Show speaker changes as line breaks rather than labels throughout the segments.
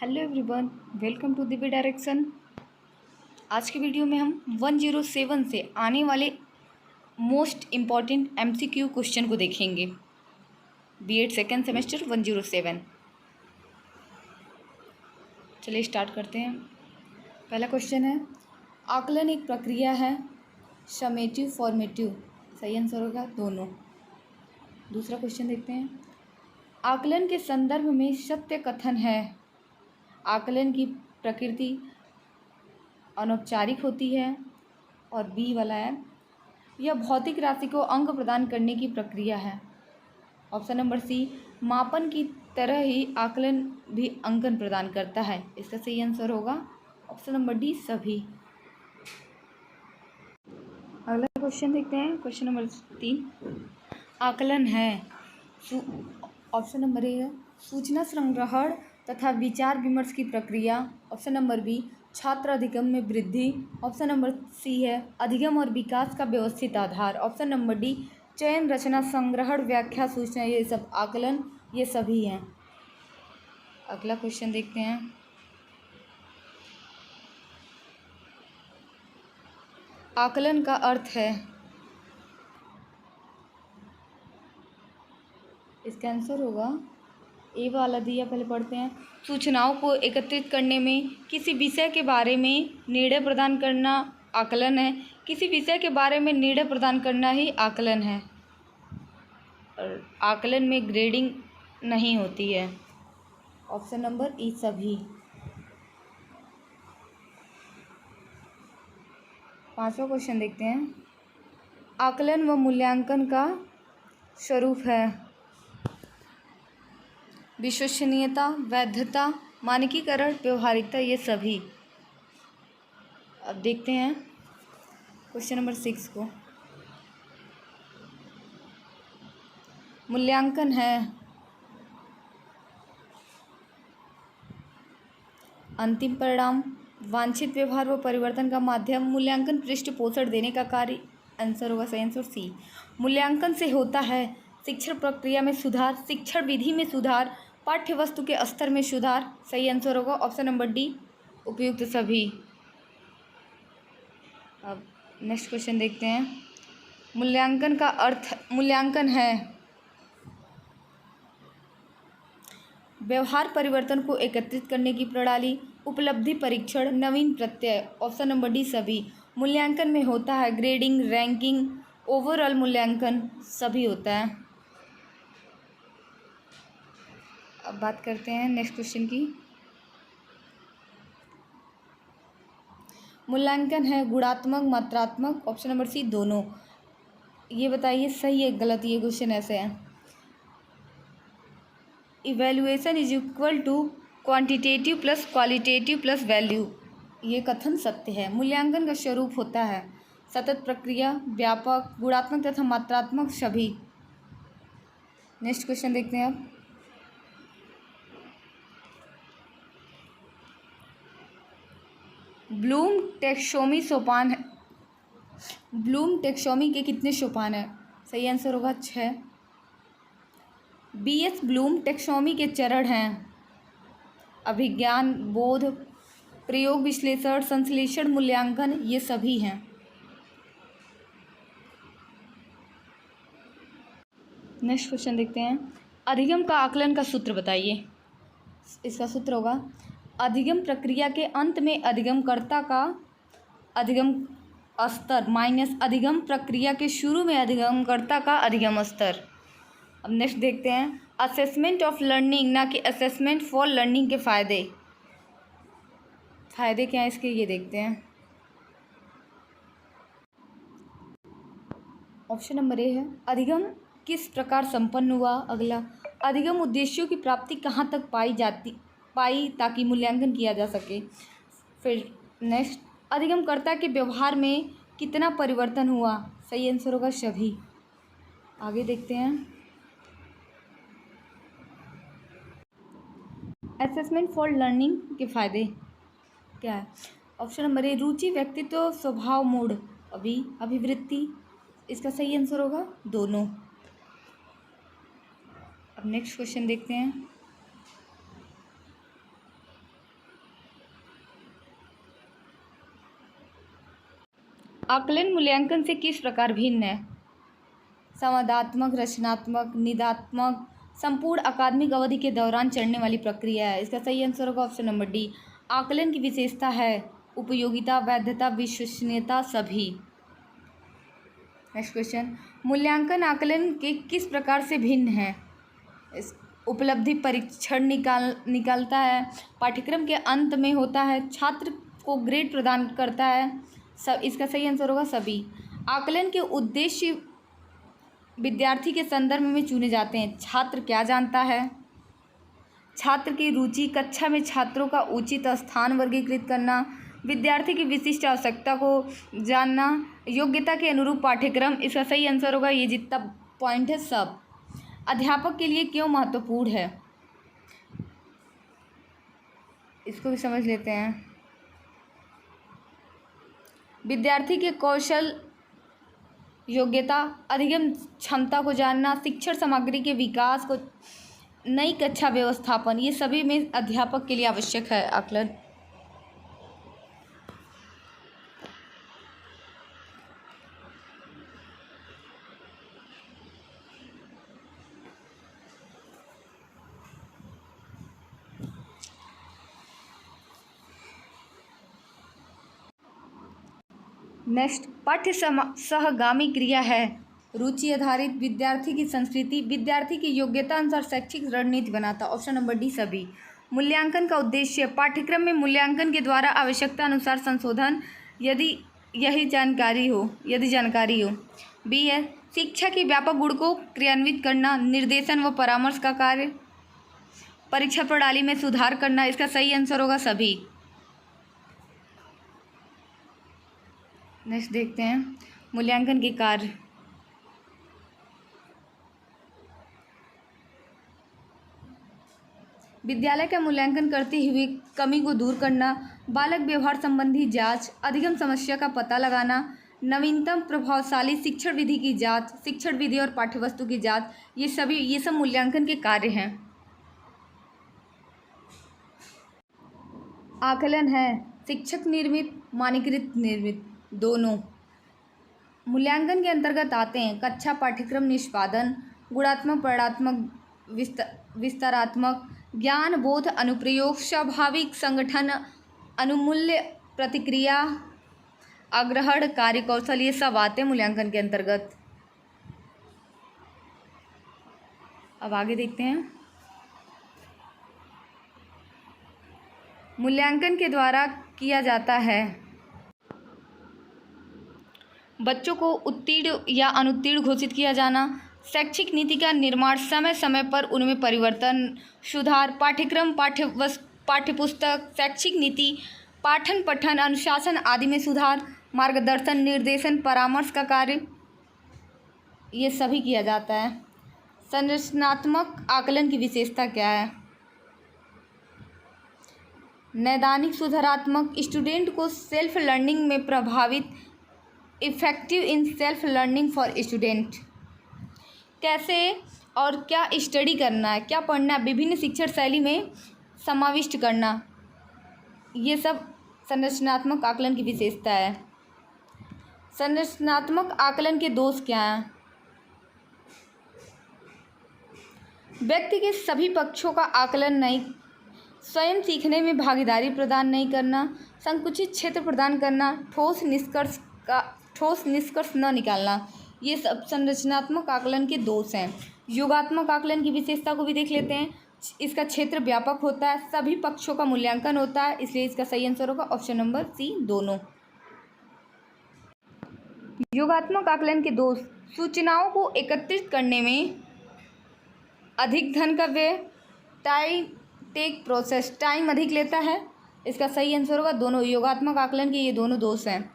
Hello everyone, welcome to Divya direction. आज की video में हम 107 से आने वाले मोस्ट इम्पॉर्टेंट एमसीक्यू क्वेश्चन को देखेंगे। BEd second semester 107। चलिए स्टार्ट करते हैं। पहला क्वेश्चन है, आकलन एक प्रक्रिया है, समेटिव फॉर्मेटिव? सही आंसर होगा दोनों। दूसरा क्वेश्चन देखते हैं, आकलन के संदर्भ में सत्य कथन है। आकलन की प्रकृति अनौपचारिक होती है। और बी वाला है, यह भौतिक राशि को अंक प्रदान करने की प्रक्रिया है। ऑप्शन नंबर सी, मापन की तरह ही आकलन भी अंकन प्रदान करता है। इसका सही आंसर होगा ऑप्शन नंबर डी, सभी। अगला क्वेश्चन देखते हैं, क्वेश्चन नंबर 3, आकलन है। ऑप्शन नंबर ए है, सूचना संग्रहण तथा विचार विमर्श की प्रक्रिया। ऑप्शन नंबर बी, छात्र अधिगम में वृद्धि। ऑप्शन नंबर सी है, अधिगम और विकास का व्यवस्थित आधार। ऑप्शन नंबर डी, चयन, रचना, संग्रहण, व्याख्या, सूचना, ये सब आकलन, ये सभी हैं। अगला क्वेश्चन देखते हैं, आकलन का अर्थ है। इसका आंसर होगा ए वाला दिया, पहले पढ़ते हैं। सूचनाओं को एकत्रित करने में किसी विषय के बारे में निर्णय प्रदान करना आकलन है। किसी विषय के बारे में निर्णय प्रदान करना ही आकलन है। और आकलन में ग्रेडिंग नहीं होती है। ऑप्शन नंबर ई, सभी। पांचवा क्वेश्चन देखते हैं, आकलन व मूल्यांकन का स्वरूप है। विश्वसनीयता, वैधता, मानकीकरण, व्यवहारिकता, ये सभी। अब देखते हैं क्वेश्चन नंबर 6 को। मूल्यांकन है अंतिम परिणाम, वांछित व्यवहार व परिवर्तन का माध्यम, मूल्यांकन पृष्ठपोषण देने का कार्य। आंसर होगा सही आंसर सी। मूल्यांकन से होता है शिक्षण प्रक्रिया में सुधार, शिक्षण विधि में सुधार, पाठ्य वस्तु के स्तर में सुधार। सही आंसर होगा ऑप्शन नंबर डी, उपयुक्त सभी। अब नेक्स्ट क्वेश्चन देखते हैं, मूल्यांकन का अर्थ। मूल्यांकन है व्यवहार परिवर्तन को एकत्रित करने की प्रणाली, उपलब्धि परीक्षण, नवीन प्रत्यय। ऑप्शन नंबर डी, सभी। मूल्यांकन में होता है ग्रेडिंग, रैंकिंग, ओवरऑल मूल्यांकन, सभी होता है। अब बात करते हैं नेक्स्ट क्वेश्चन की। मूल्यांकन है गुणात्मक, मात्रात्मक। ऑप्शन नंबर सी, दोनों। ये बताइए सही है गलत, ये क्वेश्चन ऐसे है। Evaluation is equal to quantitative plus qualitative plus value, ये कथन सत्य है। मूल्यांकन का स्वरूप होता है सतत प्रक्रिया, व्यापक, गुणात्मक तथा मात्रात्मक, सभी। नेक्स्ट क्वेश्चन देखते हैं अब। ब्लूम टैक्सोनॉमी सोपान है। ब्लूम टैक्सोनॉमी के कितने सोपान हैं? सही आंसर होगा 6। बीएस ब्लूम टैक्सोनॉमी के चरण हैं अभिज्ञान, बोध, प्रयोग, विश्लेषण, संश्लेषण, मूल्यांकन, ये सभी हैं। नेक्स्ट क्वेश्चन देखते हैं, अधिगम का आकलन का सूत्र बताइए। इसका सूत्र होगा, अधिगम प्रक्रिया के अंत में अधिगमकर्ता का अधिगम स्तर माइनस अधिगम प्रक्रिया के शुरू में अधिगमकर्ता का अधिगम स्तर। अब नेक्स्ट देखते हैं, असेसमेंट ऑफ लर्निंग ना कि असेसमेंट फॉर लर्निंग के फ़ायदे। फ़ायदे क्या हैं इसके, ये देखते हैं। ऑप्शन नंबर ए है, अधिगम किस प्रकार संपन्न हुआ। अगला, अधिगम उद्देश्यों की प्राप्ति कहाँ तक पाई ताकि मूल्यांकन किया जा सके। फिर नेक्स्ट, अधिगमकर्ता के व्यवहार में कितना परिवर्तन हुआ। सही आंसर होगा सभी। आगे देखते हैं, असेसमेंट फॉर लर्निंग के फ़ायदे क्या है। ऑप्शन नंबर ए, रुचि, व्यक्तित्व, स्वभाव, मूड, अभिवृत्ति। इसका सही आंसर होगा दोनों। अब नेक्स्ट क्वेश्चन देखते हैं, आकलन मूल्यांकन से किस प्रकार भिन्न है? संवादात्मक, रचनात्मक, निदात्मक, संपूर्ण अकादमिक अवधि के दौरान चलने वाली प्रक्रिया है। इसका सही आंसर होगा ऑप्शन नंबर डी। आकलन की विशेषता है उपयोगिता, वैधता, विश्वसनीयता, सभी। नेक्स्ट क्वेश्चन, मूल्यांकन आकलन के किस प्रकार से भिन्न है? उपलब्धि परीक्षण निकालता है, पाठ्यक्रम के अंत में होता है, छात्र को ग्रेड प्रदान करता है, सब। इसका सही आंसर होगा सभी। आकलन के उद्देश्य विद्यार्थी के संदर्भ में चुने जाते हैं। छात्र क्या जानता है, छात्र की रुचि, कक्षा में छात्रों का उचित स्थान वर्गीकृत करना, विद्यार्थी की विशिष्ट आवश्यकता को जानना, योग्यता के अनुरूप पाठ्यक्रम। इसका सही आंसर होगा ये जितना पॉइंट है सब। अध्यापक के लिए क्यों महत्वपूर्ण है? इसको भी समझ लेते हैं। विद्यार्थी के कौशल, योग्यता, अधिगम क्षमता को जानना, शिक्षण सामग्री के विकास को, नई कक्षा व्यवस्थापन, ये सभी में अध्यापक के लिए आवश्यक है आकलन। नेक्स्ट, पाठ्य सहगामी क्रिया है रुचि आधारित, विद्यार्थी की संस्कृति, विद्यार्थी की योग्यता अनुसार शैक्षिक रणनीति बनाता। ऑप्शन नंबर डी सभी। मूल्यांकन का उद्देश्य पाठ्यक्रम में मूल्यांकन के द्वारा आवश्यकता अनुसार संशोधन, यदि जानकारी हो। बी है शिक्षा के व्यापक गुण को क्रियान्वित करना, निर्देशन व परामर्श का कार्य, परीक्षा प्रणाली में सुधार करना। इसका सही आंसर होगा सभी। नेक्स्ट देखते हैं मूल्यांकन के कार्य। विद्यालय का मूल्यांकन करते हुए कमी को दूर करना, बालक व्यवहार संबंधी जांच, अधिगम समस्या का पता लगाना, नवीनतम प्रभावशाली शिक्षण विधि की जांच, शिक्षण विधि और पाठ्यवस्तु की जांच, ये सब मूल्यांकन के कार्य हैं। आकलन है शिक्षक निर्मित, मानकीकृत निर्मित, दोनों। मूल्यांकन के अंतर्गत आते हैं कक्षा पाठ्यक्रम निष्पादन, गुणात्मक, परिणात्मक, विस्तारात्मक, ज्ञान बोध अनुप्रयोग, स्वाभाविक संगठन, अनुमूल्य प्रतिक्रिया, अग्रहण, कार्यकौशल, ये सब आते हैं मूल्यांकन के अंतर्गत। अब आगे देखते हैं मूल्यांकन के द्वारा किया जाता है बच्चों को उत्तीर्ण या अनुत्तीर्ण घोषित किया जाना, शैक्षिक नीति का निर्माण, समय समय पर उनमें परिवर्तन, सुधार, पाठ्यक्रम, पाठ्यपुस्तक, शैक्षिक नीति, पाठन पठन, अनुशासन आदि में सुधार, मार्गदर्शन, निर्देशन, परामर्श का कार्य, ये सभी किया जाता है। संरचनात्मक आकलन की विशेषता क्या है? नैदानिक, सुधारात्मक, स्टूडेंट को सेल्फ लर्निंग में प्रभावित, effective in self learning for student. कैसे और क्या स्टडी करना है, क्या पढ़ना है, विभिन्न शिक्षण शैली में समाविष्ट करना, ये सब संरचनात्मक आकलन की विशेषता है। संरचनात्मक आकलन के दोष क्या हैं? व्यक्ति के सभी पक्षों का आकलन नहीं, स्वयं सीखने में भागीदारी प्रदान नहीं करना, संकुचित क्षेत्र प्रदान करना, ठोस निष्कर्ष न निकालना, ये सब संरचनात्मक आकलन के दोष हैं। योगात्मक आकलन की विशेषता को भी देख लेते हैं। इसका क्षेत्र व्यापक होता है, सभी पक्षों का मूल्यांकन होता है, इसलिए इसका सही आंसर होगा ऑप्शन नंबर सी, दोनों। योगात्मक आकलन के दोष: सूचनाओं को एकत्रित करने में अधिक धन का व्यय, टाइम अधिक लेता है। इसका सही आंसर होगा दोनों। योगात्मक आकलन के ये दोनों दोष हैं।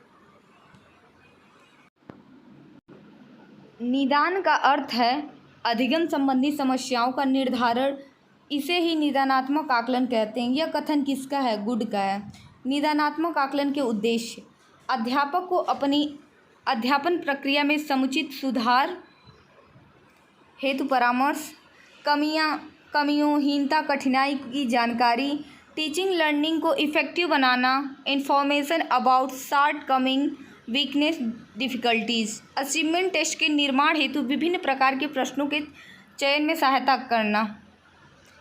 निदान का अर्थ है अधिगम संबंधी समस्याओं का निर्धारण, इसे ही निदानात्मक आकलन कहते हैं। यह कथन किसका है? गुड का है। निदानात्मक आकलन के उद्देश्य: अध्यापक को अपनी अध्यापन प्रक्रिया में समुचित सुधार हेतु परामर्श, कमियों, हीनता, कठिनाई की जानकारी, टीचिंग लर्निंग को इफ़ेक्टिव बनाना, information about shortcoming, weakness, difficulties. Achievement test के निर्माण हेतु विभिन्न प्रकार के प्रश्नों के चयन में सहायता करना।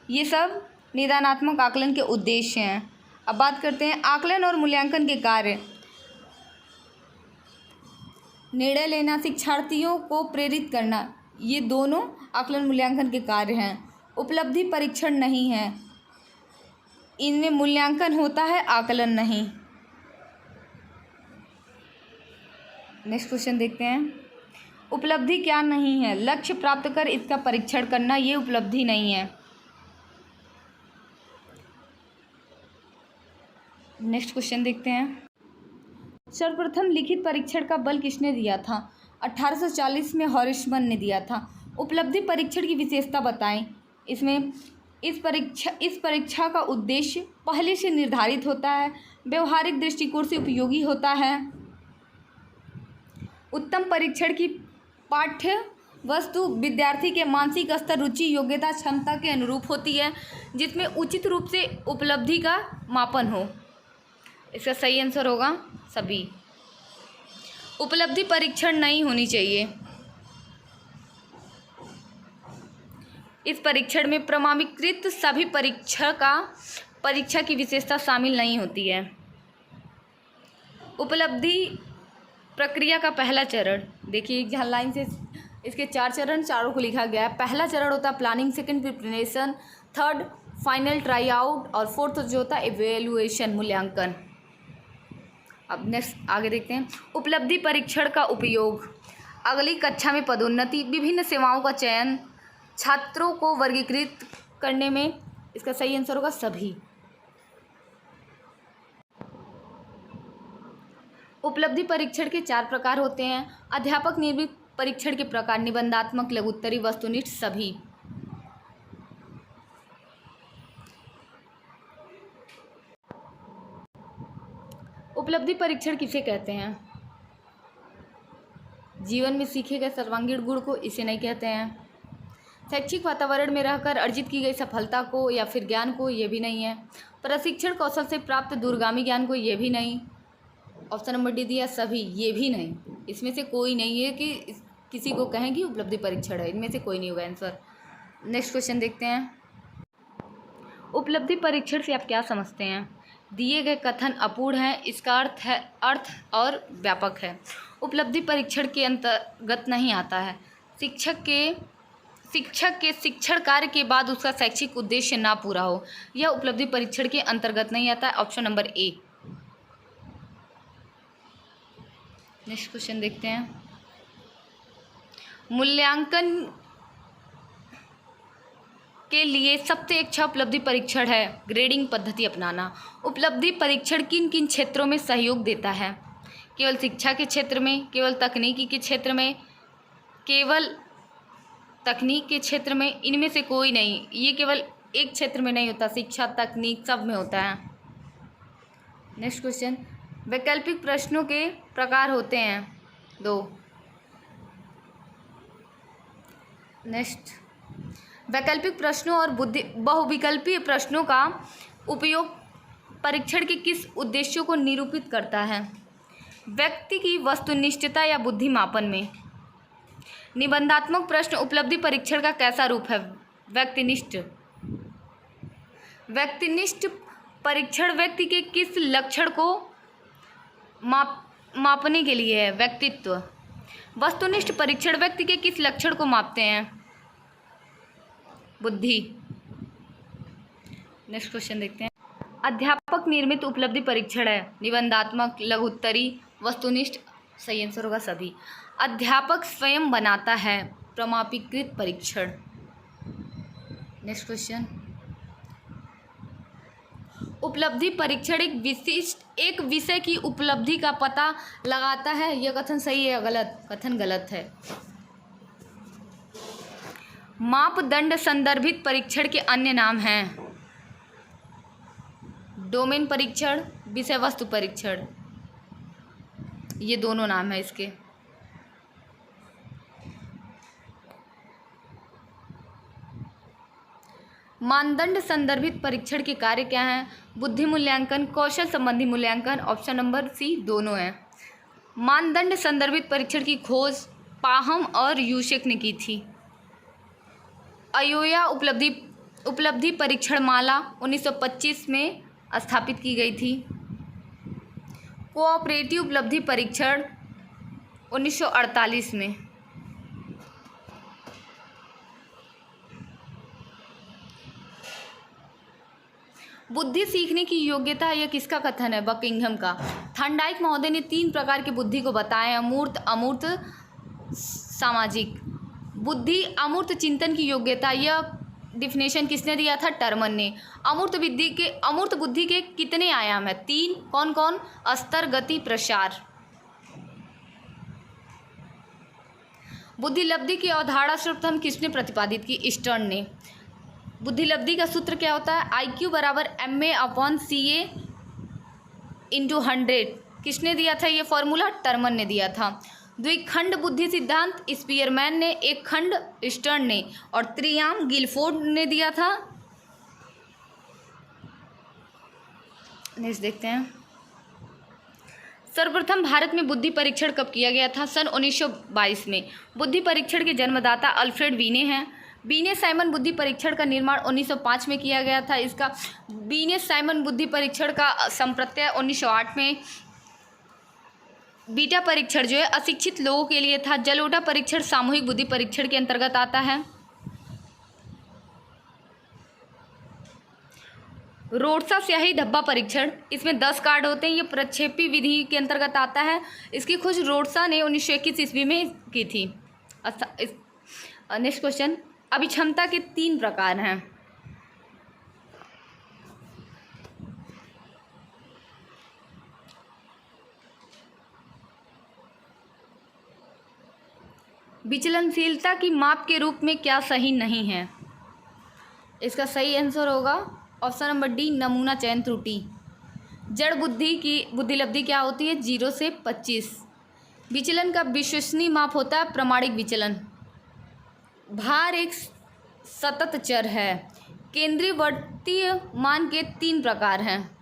ये सब निदानात्मक आकलन के उद्देश्य हैं। अब बात करते हैं आकलन और मूल्यांकन के कार्य। निर्णय लेना, शिक्षार्थियों को प्रेरित करना, ये दोनों आकलन मूल्यांकन के कार्य हैं। उपलब्धि परीक्षण नहीं है, इनमें मूल्यांकन होता है, आकलन नहीं। नेक्स्ट क्वेश्चन देखते हैं। उपलब्धि क्या नहीं है? लक्ष्य प्राप्त कर इसका परीक्षण करना, ये उपलब्धि नहीं है। नेक्स्ट क्वेश्चन देखते हैं। सर्वप्रथम लिखित परीक्षण का बल किसने दिया था? 1840 में हॉरिसमन ने दिया था। उपलब्धि परीक्षण की विशेषता बताएं। इसमें इस परीक्षा का उद्देश्य पहले से निर्धारित होता है, व्यवहारिक दृष्टिकोण से उपयोगी होता है। उत्तम परीक्षण की पाठ्य वस्तु विद्यार्थी के मानसिक स्तर, रुचि, योग्यता, क्षमता के अनुरूप होती है, जिसमें उचित रूप से उपलब्धि का मापन हो। इसका सही आंसर होगा सभी। उपलब्धि परीक्षण नहीं होनी चाहिए। इस परीक्षण में प्रमाणीकृत सभी परीक्षा की विशेषता शामिल नहीं होती है। उपलब्धि प्रक्रिया का पहला चरण देखिए, यहाँ लाइन से इसके 4 चरण, चारों को लिखा गया है। पहला चरण होता है planning, second preparation, third final try out और फोर्थ जो होता है इवेल्युएशन, मूल्यांकन। अब नेक्स्ट आगे देखते हैं। उपलब्धि परीक्षण का उपयोग अगली कक्षा में पदोन्नति, विभिन्न सेवाओं का चयन, छात्रों को वर्गीकृत करने में। इसका सही आंसर होगा सभी। उपलब्धि परीक्षण के 4 प्रकार होते हैं। अध्यापक निर्मित परीक्षण के प्रकार निबंधात्मक, लघुत्तरी, वस्तुनिष्ठ, सभी। उपलब्धि परीक्षण किसे कहते हैं? जीवन में सीखे गए सर्वांगीण गुण को इसे नहीं कहते हैं। शैक्षिक वातावरण में रहकर अर्जित की गई सफलता को या फिर ज्ञान को, ये भी नहीं है। प्रशिक्षण कौशल से प्राप्त दूरगामी ज्ञान को, ये भी नहीं। ऑप्शन नंबर डी दिया सभी, ये भी नहीं। इसमें से कोई नहीं है कि किसी को कहें कि उपलब्धि परीक्षण है, इनमें से कोई नहीं होगा आंसर। नेक्स्ट क्वेश्चन देखते हैं। उपलब्धि परीक्षण से आप क्या समझते हैं? दिए गए कथन अपूर्ण है, इसका अर्थ और व्यापक है। उपलब्धि परीक्षण के अंतर्गत नहीं आता है। शिक्षक के शिक्षण कार्य के बाद उसका शैक्षिक उद्देश्य ना पूरा हो, यह उपलब्धि परीक्षण के अंतर्गत नहीं आता है। Option number A. Next question देखते हैं। मूल्यांकन के लिए सबसे अच्छा उपलब्धि परीक्षण है ग्रेडिंग पद्धति अपनाना। उपलब्धि परीक्षण किन किन क्षेत्रों में सहयोग देता है? केवल शिक्षा के क्षेत्र में, केवल तकनीकी के क्षेत्र में, केवल तकनीक के क्षेत्र में, इनमें से कोई नहीं। ये केवल एक क्षेत्र में नहीं होता, शिक्षा, तकनीक सब में होता है। Next question. वैकल्पिक प्रश्नों के प्रकार होते हैं 2। नेक्स्ट, वैकल्पिक प्रश्नों और बहुविकल्पीय प्रश्नों का उपयोग परीक्षण के किस उद्देश्यों को निरूपित करता है? व्यक्ति की वस्तुनिष्ठता या बुद्धि मापन में। निबंधात्मक प्रश्न उपलब्धि परीक्षण का कैसा रूप है? व्यक्तिनिष्ठ। व्यक्तिनिष्ठ परीक्षण व्यक्ति के किस लक्षण को मापने के लिए है? व्यक्तित्व। वस्तुनिष्ठ परीक्षण व्यक्ति के किस लक्षण को मापते हैं? बुद्धि। नेक्स्ट क्वेश्चन देखते हैं। अध्यापक निर्मित उपलब्धि परीक्षण है निबंधात्मक, लघुत्तरी, वस्तुनिष्ठ। सही आंसर होगा सभी। अध्यापक स्वयं बनाता है प्रमाणीकृत परीक्षण। Next question. उपलब्धि परीक्षण एक विषय की उपलब्धि का पता लगाता है। यह कथन सही है या गलत? कथन गलत है। मापदंड संदर्भित परीक्षण के अन्य नाम हैं डोमेन परीक्षण, विषय वस्तु परीक्षण। ये दोनों नाम है इसके। मानदंड संदर्भित परीक्षण के कार्य क्या हैं? बुद्धि मूल्यांकन, कौशल संबंधी मूल्यांकन। ऑप्शन नंबर सी दोनों हैं। मानदंड संदर्भित परीक्षण की खोज पाहम और यूशेक ने की थी। अयोया उपलब्धि परीक्षण माला 1925 में स्थापित की गई थी। कोऑपरेटिव उपलब्धि परीक्षण 1948 में। बुद्धि सीखने की योग्यता यह किसका कथन है? बकिंघम का। थॉर्नडाइक महोदय ने 3 प्रकार की बुद्धि को बताया: अमूर्त, अमूर्त, सामाजिक। बुद्धि अमूर्त चिंतन की योग्यता, यह डिफिनेशन किसने दिया था? टर्मन ने। अमूर्त बुद्धि के कितने आयाम है? 3। कौन कौन? स्तर, गति, प्रसार। बुद्धिलब्धि की अवधारणा सर्वप्रथम किसने प्रतिपादित की? स्टर्न ने। बुद्धिलब्धि का सूत्र क्या होता है? IQ बराबर MA/CA × 100। किसने दिया था ये फॉर्मूला? टर्मन ने दिया था। द्विखंड बुद्धि सिद्धांत स्पीयरमैन ने, एक खंड स्टर्न ने, और त्रियाम गिलफोर्ड ने दिया था। नेक्स्ट देखते हैं। सर्वप्रथम भारत में बुद्धि परीक्षण कब किया गया था? सन 1922 में। बुद्धि परीक्षण के जन्मदाता अल्फ्रेड बीने हैं। बीने साइमन बुद्धि परीक्षण का निर्माण 1905 में किया गया था। इसका बीने साइमन बुद्धि परीक्षण का संप्रत्यय 1908 में। बीटा परीक्षण जो है अशिक्षित लोगों के लिए था। जलोटा परीक्षण सामूहिक बुद्धि परीक्षण के अंतर्गत आता है। रोडसा स्याही धब्बा परीक्षण, इसमें 10 कार्ड होते हैं। ये प्रक्षेपी विधि के अंतर्गत आता है। इसकी खोज रोडसा ने 1921 ईस्वी में की थी। Next question. अभिक्षमता के 3 प्रकार हैं। विचलनशीलता की माप के रूप में क्या सही नहीं है? इसका सही आंसर होगा ऑप्शन नंबर डी, नमूना चयन त्रुटि। जड़ बुद्धि की बुद्धिलब्धि क्या होती है? 0 से 25। विचलन का विश्वसनीय माप होता है प्रमाणिक विचलन। भार एक सतत चर है। केंद्रीयवर्तीय मान के 3 प्रकार हैं।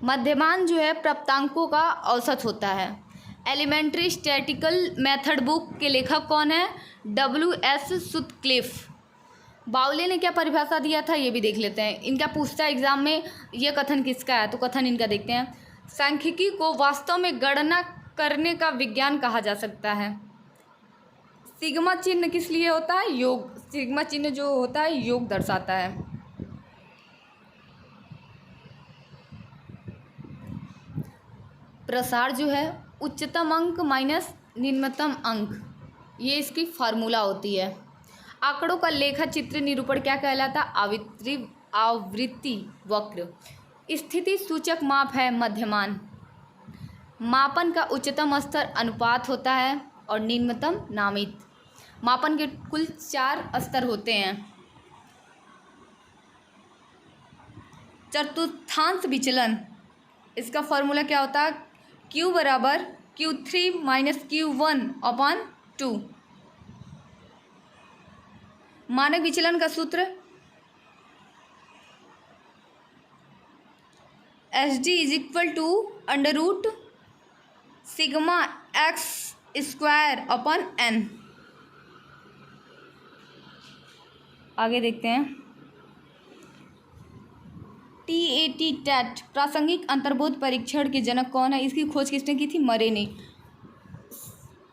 मध्यमान जो है प्राप्तांकों का औसत होता है। एलिमेंट्री स्टैटिकल मेथड बुक के लेखक कौन है? WS सुटक्लिफ। बाउले ने क्या परिभाषा दिया था ये भी देख लेते हैं। इनका पूछता है एग्जाम में ये कथन किसका है, तो कथन इनका देखते हैं। सांख्यिकी को वास्तव में गणना करने का विज्ञान कहा जा सकता है। सिग्मा चिन्ह किस लिए होता है? योग। सिग्मा चिन्ह जो होता है योग दर्शाता है। प्रसार जो है उच्चतम अंक माइनस निम्नतम अंक, ये इसकी फार्मूला होती है। आंकड़ों का लेखा चित्र निरूपण क्या कहलाता? आवृत्ति वक्र। स्थिति सूचक माप है मध्यमान। मापन का उच्चतम स्तर अनुपात होता है और निम्नतम नामित। मापन के कुल 4 स्तर होते हैं। चतुर्थांश विचलन, इसका फॉर्मूला क्या होता है? Q बराबर Q3 माइनस Q1/2। मानक विचलन का सूत्र SD = सिग्मा x²/n। आगे देखते हैं। TAT प्रासंगिक अंतर्बोध परीक्षण के जनक कौन है? इसकी खोज किसने की थी? मरे ने।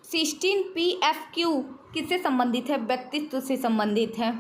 16 PFQ किससे संबंधित है? व्यक्तित्व से संबंधित है।